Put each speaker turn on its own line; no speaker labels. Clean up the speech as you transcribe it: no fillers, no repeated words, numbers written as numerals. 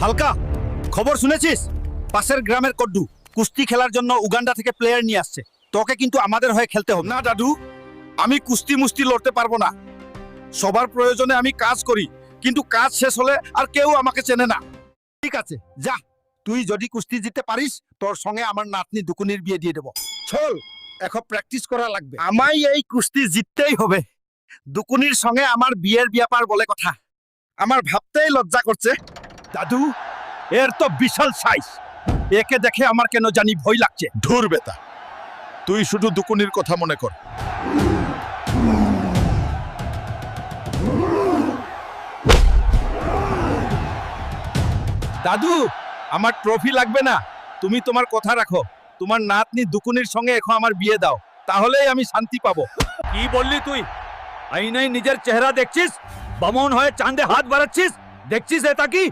হালকা খবর শুনেছিস? পাশের গ্রামের কড্ডু কুস্তি খেলার জন্য উগান্ডা থেকে প্লেয়ার নিয়ে আসছে। তোকে কিন্তু আমাদের হয়ে খেলতে হবে।
না দাদু, আমি কুস্তি মুস্তি লড়তে পারবো না। সবার প্রয়োজনে আমি কাজ করি, কিন্তু কাজ শেষ হলে আর কেউ আমাকে চেনে না।
ঠিক আছে, যা। তুই যদি কুস্তি জিততে পারিস, তোর সঙ্গে আমার নাতনি দুকুনির বিয়ে দিয়ে দেব।
চল, এখন প্র্যাকটিস করা লাগবে।
আমায় এই কুস্তি জিততেই হবে। দুকুনির সঙ্গে আমার বিয়ের ব্যাপার বলে কথা।
আমার ভাবতেই লজ্জা করছে।
দাদু, এর তো বিশাল সাইজ। একে দেখে আমার কেন জানি ভয় লাগছে।
ধুর বেটা, তুই শুধু দুকুনির কথা মনে কর।
দাদু, আমার ট্রফি লাগবে না। তুমি তোমার কথা রাখো। তোমার নাতনি দুকুনির সঙ্গে এখন আমার বিয়ে দাও, তাহলেই আমি শান্তি পাবো। কি বললি তুই? আইনাই নিজের চেহারা দেখছিস? বামন হয়ে চাঁদে হাত বাড়াচ্ছিস? দেখছিস এটা কি?